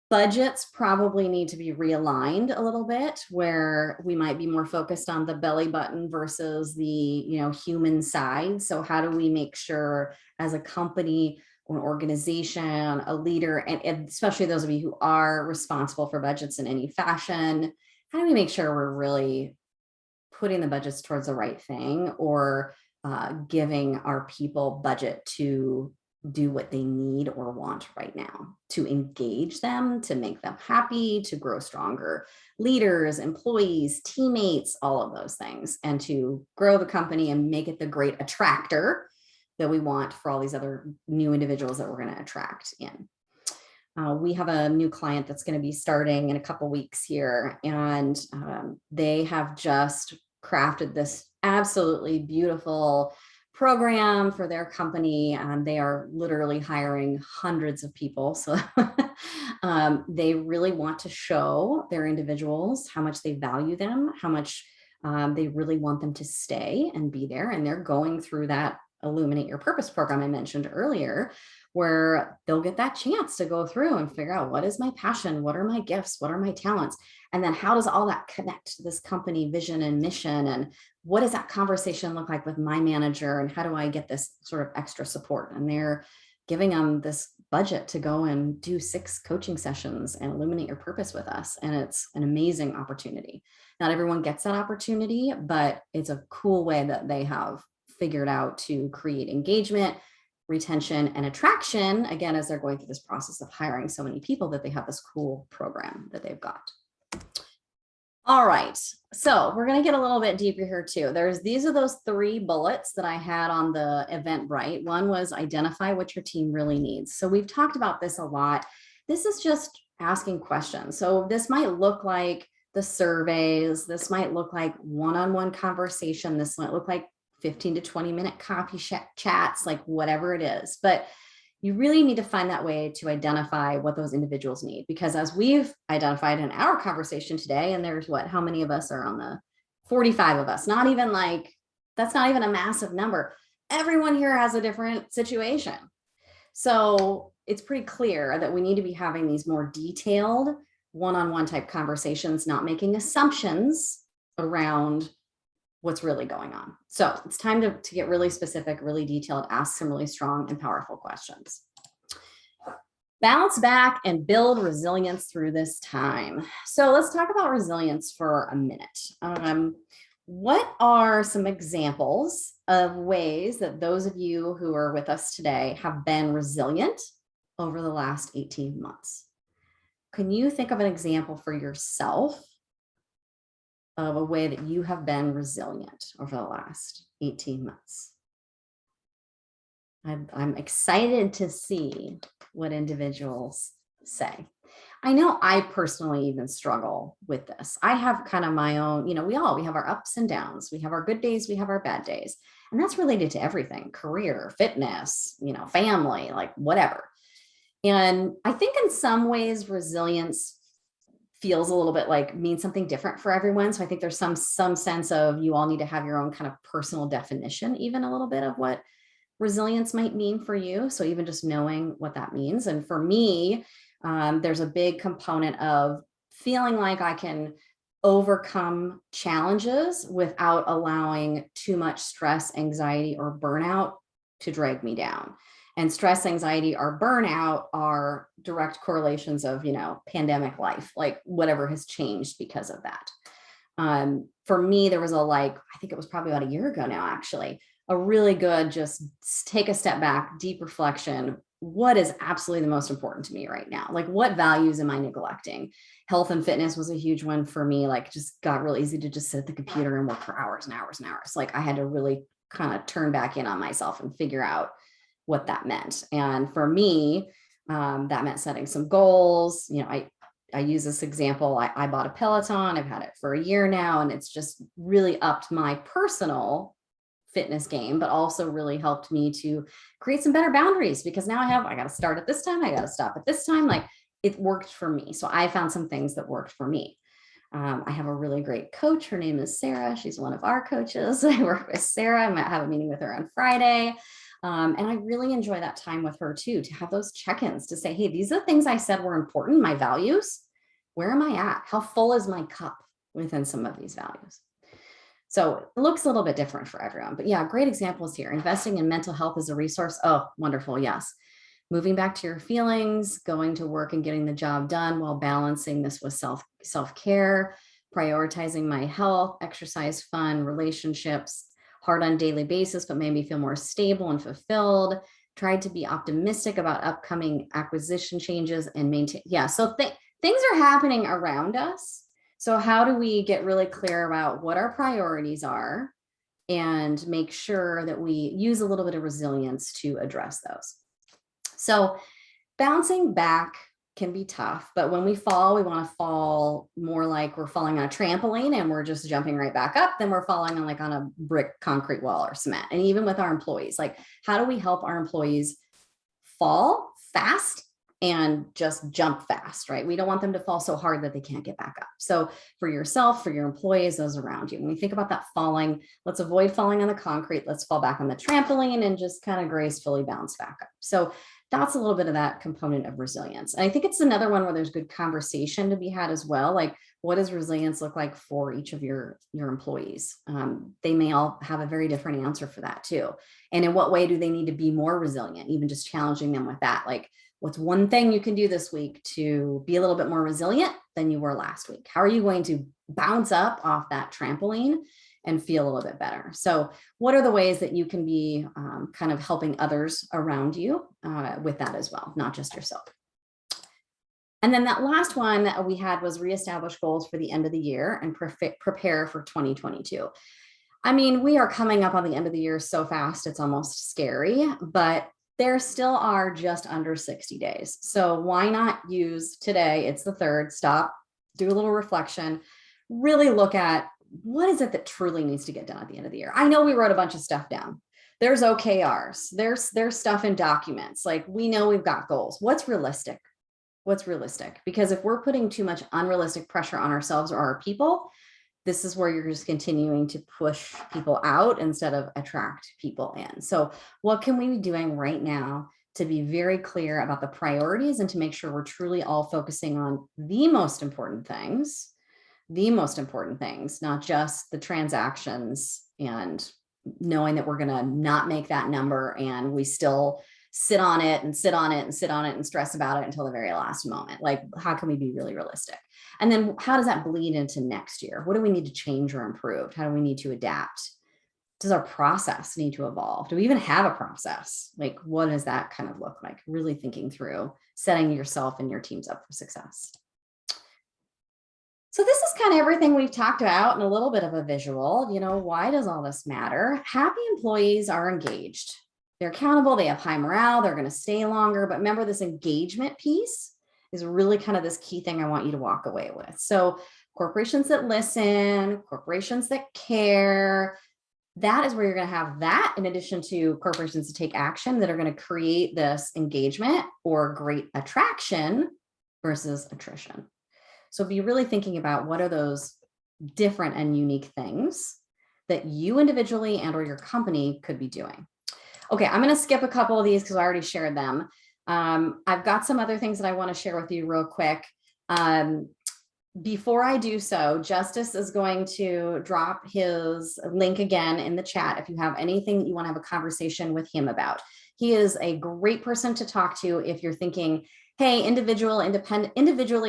Budgets probably need to be realigned a little bit, where we might be more focused on the belly button versus the human side. So how do we make sure, as a company or an organization, a leader, and especially those of you who are responsible for budgets in any fashion, how do we make sure we're really putting the budgets towards the right thing, or giving our people budget to do what they need or want right now, to engage them, to make them happy, to grow stronger leaders, employees, teammates, all of those things, and to grow the company and make it the great attractor that we want for all these other new individuals that we're going to attract in. We have a new client that's going to be starting in a couple weeks here, and they have just crafted this absolutely beautiful program for their company. They are literally hiring hundreds of people. So they really want to show their individuals how much they value them, how much they really want them to stay and be there. And they're going through that Illuminate Your Purpose program I mentioned earlier, where they'll get that chance to go through and figure out what is my passion, what are my gifts, what are my talents, and then how does all that connect to this company vision and mission, and what does that conversation look like with my manager, and how do I get this sort of extra support? And they're giving them this budget to go and do 6 coaching sessions and illuminate your purpose with us. And it's an amazing opportunity. Not everyone gets that opportunity, but it's a cool way that they have figured out to create engagement, retention, and attraction, again, as they're going through this process of hiring so many people, that they have this cool program that they've got. All right, so we're going to get a little bit deeper here too. These are those 3 bullets that I had on the Eventbrite. One was identify what your team really needs. So we've talked about this a lot. This is just asking questions. So this might look like the surveys. This might look like one-on-one conversation. This might look like 15 to 20 minute coffee chats, like whatever it is. But you really need to find that way to identify what those individuals need, because as we've identified in our conversation today, and there's how many of us are on the 45 of us, that's not even a massive number. Everyone here has a different situation. So it's pretty clear that we need to be having these more detailed one-on-one type conversations, not making assumptions around what's really going on. So it's time to get really specific, really detailed, ask some really strong and powerful questions. Bounce back and build resilience through this time. So let's talk about resilience for a minute. What are some examples of ways that those of you who are with us today have been resilient over the last 18 months? Can you think of an example for yourself of a way that you have been resilient over the last 18 months? I'm excited to see what individuals say. I know I personally even struggle with this. I have kind of my own, we have our ups and downs. We have our good days, we have our bad days. And that's related to everything: career, fitness, family, like whatever. And I think in some ways, resilience feels a little bit like means something different for everyone. So I think there's some sense of you all need to have your own kind of personal definition, even a little bit of what resilience might mean for you. So even just knowing what that means. And for me, there's a big component of feeling like I can overcome challenges without allowing too much stress, anxiety, or burnout to drag me down. And stress, anxiety, or burnout are direct correlations of, pandemic life, like whatever has changed because of that. For me, there was I think it was probably about a year ago now, actually, a really good, just take a step back, deep reflection. What is absolutely the most important to me right now? Like, what values am I neglecting? Health and fitness was a huge one for me. Like, just got real easy to just sit at the computer and work for hours and hours and hours. Like, I had to really kind of turn back in on myself and figure out what that meant. And for me, that meant setting some goals. I use this example. I bought a Peloton. I've had it for a year now, and it's just really upped my personal fitness game, but also really helped me to create some better boundaries, because now I got to start at this time. I got to stop at this time. Like, it worked for me. So I found some things that worked for me. I have a really great coach. Her name is Sarah. She's one of our coaches. I work with Sarah. I might have a meeting with her on Friday. And I really enjoy that time with her too, to have those check-ins, to say, hey, these are the things I said were important, my values. Where am I at? How full is my cup within some of these values? So it looks a little bit different for everyone, but yeah, great examples here. Investing in mental health as a resource. Oh, wonderful. Yes. Moving back to your feelings, going to work and getting the job done while balancing this with self-care, prioritizing my health, exercise, fun, relationships, hard on a daily basis, but made me feel more stable and fulfilled. Tried to be optimistic about upcoming acquisition changes and maintain. Yeah. So things are happening around us. So how do we get really clear about what our priorities are and make sure that we use a little bit of resilience to address those? So bouncing back can be tough, but when we fall, we want to fall more like we're falling on a trampoline and we're just jumping right back up than we're falling on a brick concrete wall or cement. And even with our employees, like, how do we help our employees fall fast and just jump fast, right? We don't want them to fall so hard that they can't get back up. So for yourself, for your employees, those around you, when we think about that falling, let's avoid falling on the concrete. Let's fall back on the trampoline and just kind of gracefully bounce back up. So that's a little bit of that component of resilience. And I think it's another one where there's good conversation to be had as well. Like, what does resilience look like for each of your employees? They may all have a very different answer for that too. And in what way do they need to be more resilient? Even just challenging them with that. Like, what's one thing you can do this week to be a little bit more resilient than you were last week? How are you going to bounce up off that trampoline and feel a little bit better? So what are the ways that you can be kind of helping others around you with that as well, not just yourself? And then that last one that we had was reestablish goals for the end of the year and prepare for 2022. I mean, we are coming up on the end of the year so fast, it's almost scary, but there still are just under 60 days. So why not use today? It's the 3rd, stop, do a little reflection, really look at what is it that truly needs to get done at the end of the year. I know we wrote a bunch of stuff down. There's OKRs, there's stuff in documents. Like, we know we've got goals. What's realistic? What's realistic? Because if we're putting too much unrealistic pressure on ourselves or our people, this is where you're just continuing to push people out instead of attract people in. So what can we be doing right now to be very clear about the priorities and to make sure we're truly all focusing on the most important things, not just the transactions, and knowing that we're going to not make that number and we still sit on it and sit on it and sit on it and stress about it until the very last moment. Like, how can we be really realistic? And then how does that bleed into next year? What do we need to change or improve? How do we need to adapt? Does our process need to evolve? Do we even have a process? Like, what does that kind of look like? Really thinking through setting yourself and your teams up for success. So this is kind of everything we've talked about and a little bit of a visual. Why does all this matter? Happy employees are engaged. They're accountable. They have high morale. They're going to stay longer. But remember, this engagement piece is really kind of this key thing I want you to walk away with. So corporations that listen, corporations that care, that is where you're going to have that, in addition to corporations to take action that are going to create this engagement or great attraction versus attrition. So be really thinking about what are those different and unique things that you individually and or your company could be doing. Okay, I'm going to skip a couple of these because I already shared them. I've got some other things that I want to share with you real quick. Before I do so, Justice is going to drop his link again in the chat if you have anything that you want to have a conversation with him about. He is a great person to talk to if you're thinking, hey, individually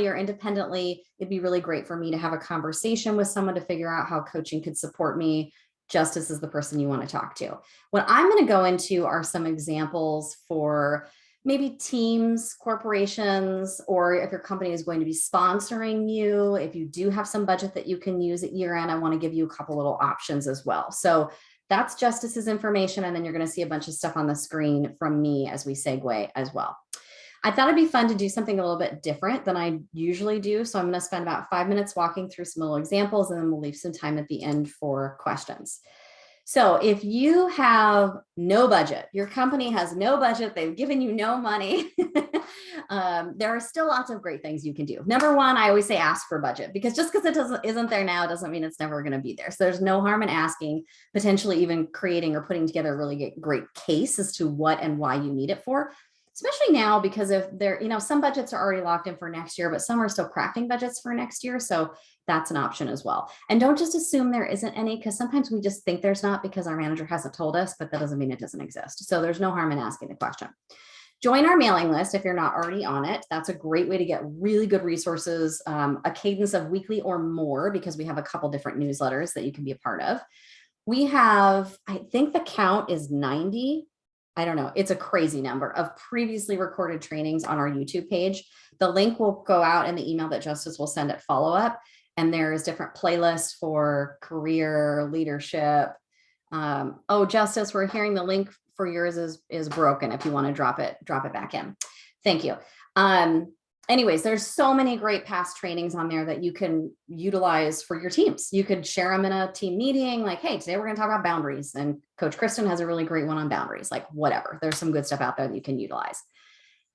or independently, it'd be really great for me to have a conversation with someone to figure out how coaching could support me. Justice is the person you want to talk to. What I'm going to go into are some examples for maybe teams, corporations, or if your company is going to be sponsoring you. If you do have some budget that you can use at year end, I want to give you a couple little options as well. So that's Justice's information. And then you're going to see a bunch of stuff on the screen from me as we segue as well. I thought it'd be fun to do something a little bit different than I usually do. So I'm going to spend about 5 minutes walking through some little examples, and then we'll leave some time at the end for questions. So if you have no budget, your company has no budget, they've given you no money, there are still lots of great things you can do. Number one, I always say ask for budget, because just because it isn't there now doesn't mean it's never going to be there. So there's no harm in asking, potentially even creating or putting together a really great case as to what and why you need it for. Especially now, because if there, some budgets are already locked in for next year, but some are still crafting budgets for next year. So that's an option as well. And don't just assume there isn't any, because sometimes we just think there's not because our manager hasn't told us, but that doesn't mean it doesn't exist. So there's no harm in asking the question. Join our mailing list if you're not already on it. That's a great way to get really good resources, a cadence of weekly or more, because we have a couple different newsletters that you can be a part of. We have, I think the count is 90. I don't know, it's a crazy number of previously recorded trainings on our YouTube page. The link will go out in the email that Justice will send at follow-up. And there's different playlists for career, leadership. Oh, Justice, we're hearing the link for yours is broken. If you want to drop it back in. Thank you. anyways, there's so many great past trainings on there that you can utilize for your teams. You could share them in a team meeting, like, hey, today we're going to talk about boundaries. And Coach Kristen has a really great one on boundaries, like whatever. There's some good stuff out there that you can utilize.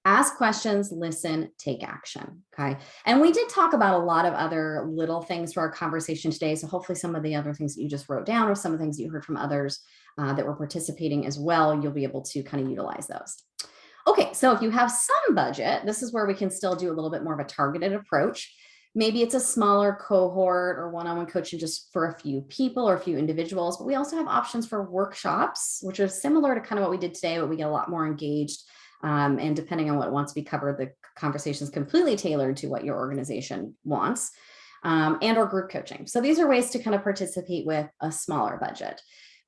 Ask questions, listen, take action. Okay. And we did talk about a lot of other little things for our conversation today. So hopefully some of the other things that you just wrote down or some of the things that you heard from others that were participating as well, you'll be able to kind of utilize those. Okay, so if you have some budget, this is where we can still do a little bit more of a targeted approach. Maybe it's a smaller cohort or one-on-one coaching just for a few people or a few individuals, but we also have options for workshops, which are similar to kind of what we did today, but we get a lot more engaged. And depending on what wants to be covered, the conversation is completely tailored to what your organization wants, and or group coaching. So these are ways to kind of participate with a smaller budget.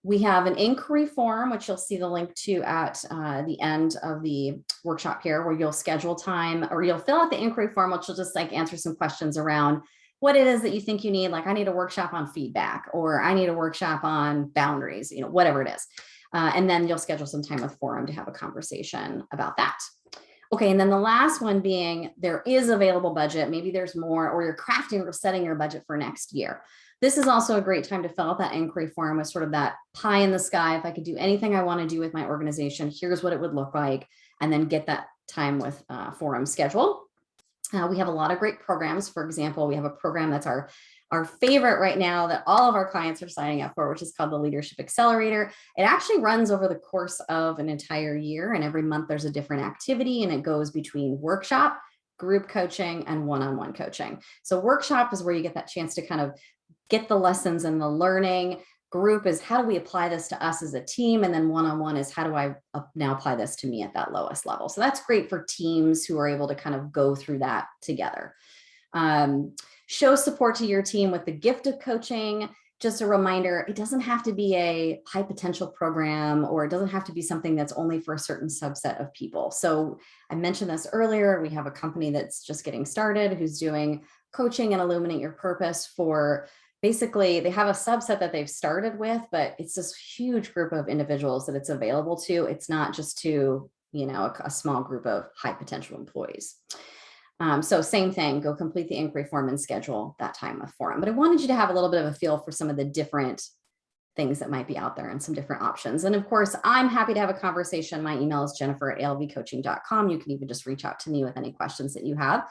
We have an inquiry form, which you'll see the link to at the end of the workshop here, where you'll schedule time or you'll fill out the inquiry form, which will just like answer some questions around what it is that you think you need. Like, I need a workshop on feedback, or I need a workshop on boundaries, whatever it is. And then you'll schedule some time with Forum to have a conversation about that. Okay, and then the last one being there is available budget. Maybe there's more, or you're crafting or setting your budget for next year. This is also a great time to fill out that inquiry form with sort of that pie in the sky. If I could do anything I want to do with my organization, here's what it would look like, and then get that time with Forum schedule. We have a lot of great programs. For example, we have a program that's our favorite right now that all of our clients are signing up for, which is called the Leadership Accelerator. It actually runs over the course of an entire year, and every month there's a different activity, and it goes between workshop, group coaching, and one-on-one coaching. So workshop is where you get that chance to kind of get the lessons and the learning. Group is how do we apply this to us as a team? And then one-on-one is how do I now apply this to me at that lowest level? So that's great for teams who are able to kind of go through that together. Show support to your team with the gift of coaching. Just a reminder, it doesn't have to be a high potential program, or it doesn't have to be something that's only for a certain subset of people. So I mentioned this earlier, we have a company that's just getting started who's doing coaching and illuminate your purpose for basically, they have a subset that they've started with, but it's this huge group of individuals that it's available to. It's not just to, a small group of high potential employees. So same thing, go complete the inquiry form and schedule that time with Forum. But I wanted you to have a little bit of a feel for some of the different things that might be out there and some different options. And of course, I'm happy to have a conversation. My email is jennifer@alvcoaching.com. You can even just reach out to me with any questions that you have.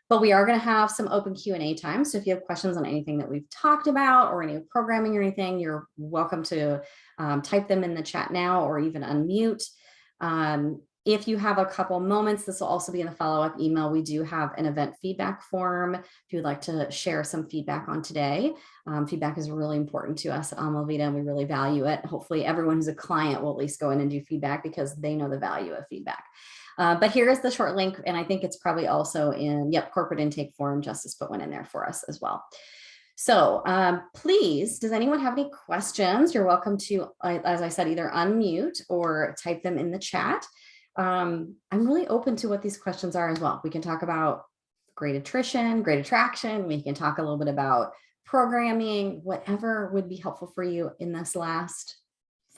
But we are going to have some open Q&A time. So if you have questions on anything that we've talked about or any programming or anything, you're welcome to type them in the chat now or even unmute. If you have a couple moments, this will also be in the follow-up email. We do have an event feedback form if you'd like to share some feedback on today. Feedback is really important to us at Alma Vita, and we really value it. Hopefully everyone who's a client will at least go in and do feedback because they know the value of feedback. But here is the short link, and I think it's probably also in, corporate intake form. Justice put one in there for us as well. So please, does anyone have any questions? You're welcome to, as I said, either unmute or type them in the chat. I'm really open to what these questions are as well. We can talk about great attrition, great attraction. We can talk a little bit about programming, whatever would be helpful for you in this last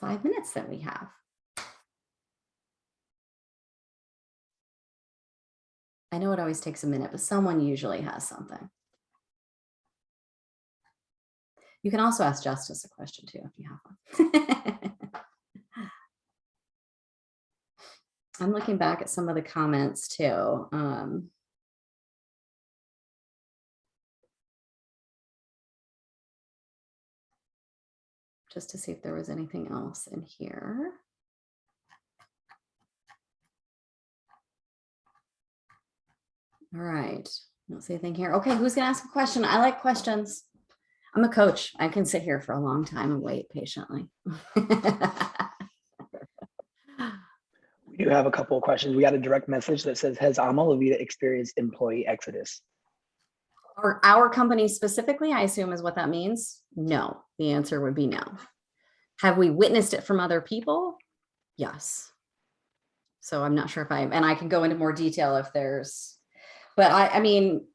5 minutes that we have. I know it always takes a minute, but someone usually has something. You can also ask Justice a question too, if you have one. I'm looking back at some of the comments too. Just to see if there was anything else in here. All right, I don't see anything here. Okay, who's gonna ask a question? I like questions. I'm a coach. I can sit here for a long time and wait patiently. We do have a couple of questions. We got a direct message that says, has Alma Vita experienced employee exodus? Or our company specifically, I assume is what that means. No, the answer would be no. Have we witnessed it from other people? Yes. So I'm not sure if and I can go into more detail if there's, but I mean,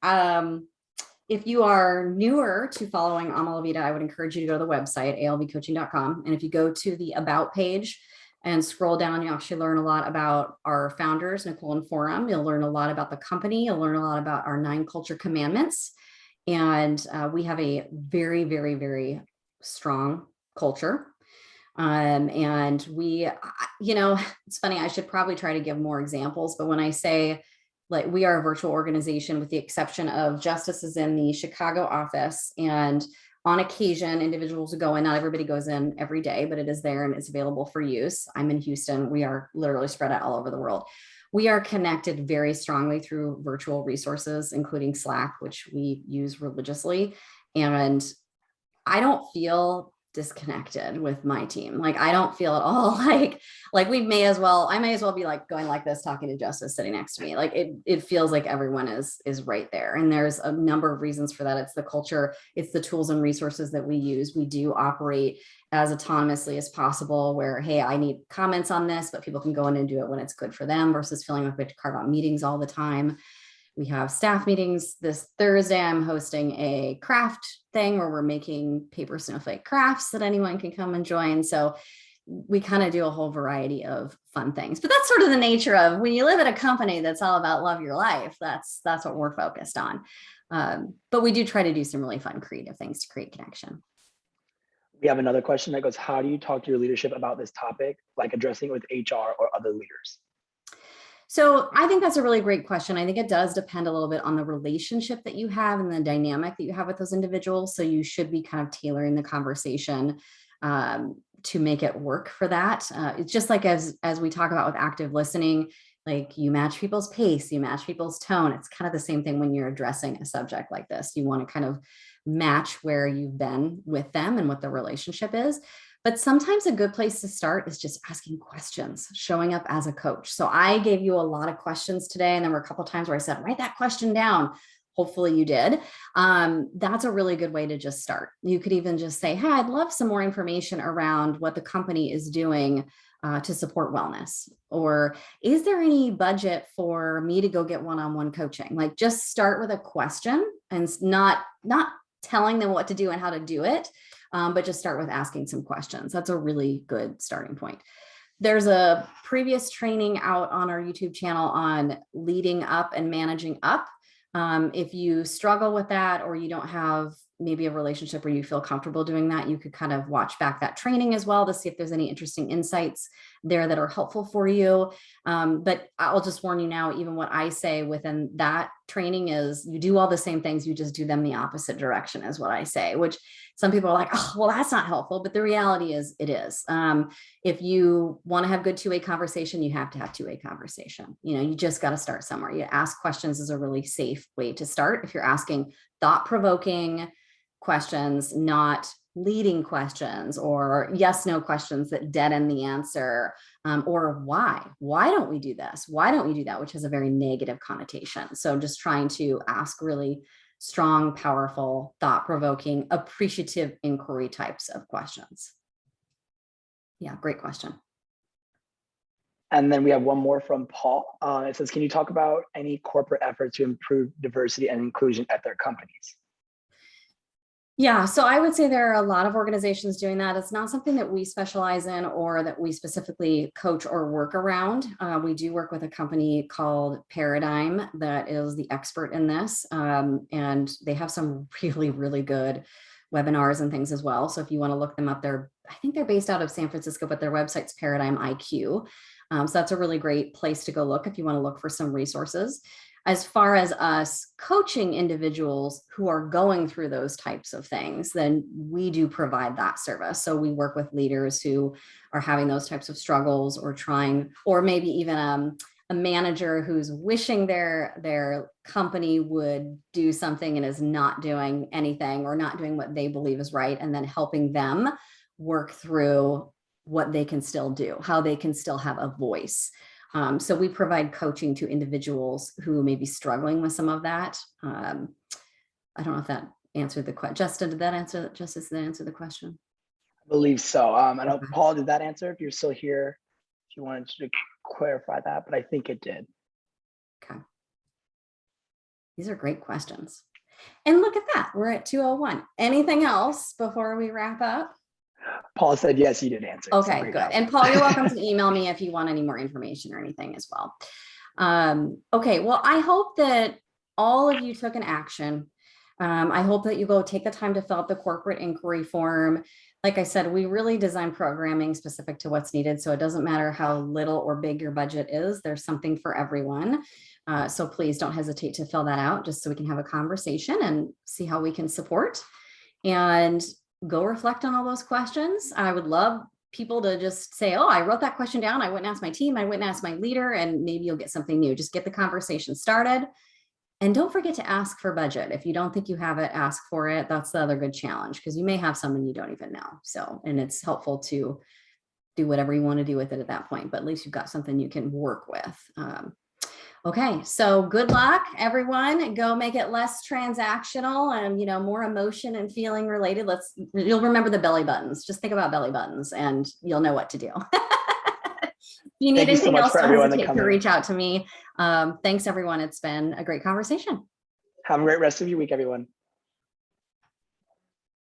if you are newer to following Alma Vita, I would encourage you to go to the website, alvcoaching.com. And if you go to the About page, and scroll down, you actually learn a lot about our founders, Nicole and Forum. You'll learn a lot about the company. You'll learn a lot about our 9 culture commandments. And we have a very, very, very strong culture. And we, it's funny, I should probably try to give more examples, but when I say, like, we are a virtual organization with the exception of Justice is in the Chicago office, and on occasion individuals go in. Not everybody goes in every day, but it is there and it's available for use. I'm in Houston. We are literally spread out all over the world. We are connected very strongly through virtual resources, including Slack, which we use religiously. And I don't feel disconnected with my team. Like, I don't feel at all like I may as well be like going like this, talking to Justice sitting next to me. Like it feels like everyone is right there. And there's a number of reasons for that. It's the culture, it's the tools and resources that we use. We do operate as autonomously as possible, where, hey, I need comments on this, but people can go in and do it when it's good for them, versus feeling like we have to carve out meetings all the time. We have staff meetings. This Thursday, I'm hosting a craft thing where we're making paper snowflake crafts that anyone can come and join. So we kind of do a whole variety of fun things. But that's sort of the nature of when you live at a company that's all about love your life. That's what we're focused on. But we do try to do some really fun, creative things to create connection. We have another question that goes, how do you talk to your leadership about this topic, like addressing it with HR or other leaders? So I think that's a really great question. I think it does depend a little bit on the relationship that you have and the dynamic that you have with those individuals. So you should be kind of tailoring the conversation to make it work for that. It's just like as we talk about with active listening, like you match people's pace, you match people's tone. It's kind of the same thing when you're addressing a subject like this. You want to kind of match where you've been with them and what the relationship is. But sometimes a good place to start is just asking questions, showing up as a coach. So I gave you a lot of questions today, and there were a couple of times where I said, write that question down. Hopefully you did. That's a really good way to just start. You could even just say, hey, I'd love some more information around what the company is doing to support wellness. Or is there any budget for me to go get one-on-one coaching? Like, just start with a question and not telling them what to do and how to do it. But just start with asking some questions. That's a really good starting point. There's a previous training out on our YouTube channel on leading up and managing up. If you struggle with that, or you don't have maybe a relationship where you feel comfortable doing that, you could kind of watch back that training as well to see if there's any interesting insights there that are helpful for you. But I'll just warn you now, even what I say within that training is you do all the same things, you just do them the opposite direction is what I say, which some people are like, oh, well, that's not helpful. But the reality is it is. If you want to have good two-way conversation, you have to have two-way conversation. You just got to start somewhere. You ask questions is a really safe way to start. If you're asking thought-provoking questions, not leading questions or yes, no questions that dead end the answer, or why don't we do this? Why don't we do that? Which has a very negative connotation. So just trying to ask really strong, powerful, thought-provoking, appreciative inquiry types of questions. Yeah, great question. And then we have one more from Paul. It says, can you talk about any corporate efforts to improve diversity and inclusion at their companies? Yeah, so I would say there are a lot of organizations doing that. It's not something that we specialize in or that we specifically coach or work around. We do work with a company called Paradigm that is the expert in this. And they have some really, really good webinars and things as well. So if you want to look them up, I think they're based out of San Francisco, but their website's Paradigm IQ. So that's a really great place to go look if you want to look for some resources. As far as us coaching individuals who are going through those types of things, then we do provide that service. So we work with leaders who are having those types of struggles or trying, or maybe even a manager who's wishing their company would do something and is not doing anything or not doing what they believe is right, and then helping them work through what they can still do, how they can still have a voice. So we provide coaching to individuals who may be struggling with some of that. I don't know if that answered the question. Justin, did that answer the question? I believe so. I don't, Paul, did that answer? If you're still here, if you wanted to clarify that, but I think it did. Okay. These are great questions. And look at that, we're at 2:01. Anything else before we wrap up? Paul said, yes, he did answer. Okay, good. And Paul, you're welcome to email me if you want any more information or anything as well. Okay, well, I hope that all of you took an action. I hope that you go take the time to fill out the corporate inquiry form. Like I said, we really design programming specific to what's needed. So it doesn't matter how little or big your budget is, there's something for everyone. So please don't hesitate to fill that out just so we can have a conversation and see how we can support. And go reflect on all those questions. I would love people to just say, oh, I wrote that question down. I went and asked my team. I went and asked my leader, and maybe you'll get something new. Just get the conversation started. And don't forget to ask for budget. If you don't think you have it, ask for it. That's the other good challenge, because you may have someone you don't even know. So, and it's helpful to do whatever you want to do with it at that point, but at least you've got something you can work with. Okay, so good luck, everyone. Go make it less transactional and, you know, more emotion and feeling related. You'll remember the belly buttons. Just think about belly buttons and you'll know what to do. If you need anything else, don't hesitate to reach out to me. Thanks, everyone. It's been a great conversation. Have a great rest of your week, everyone.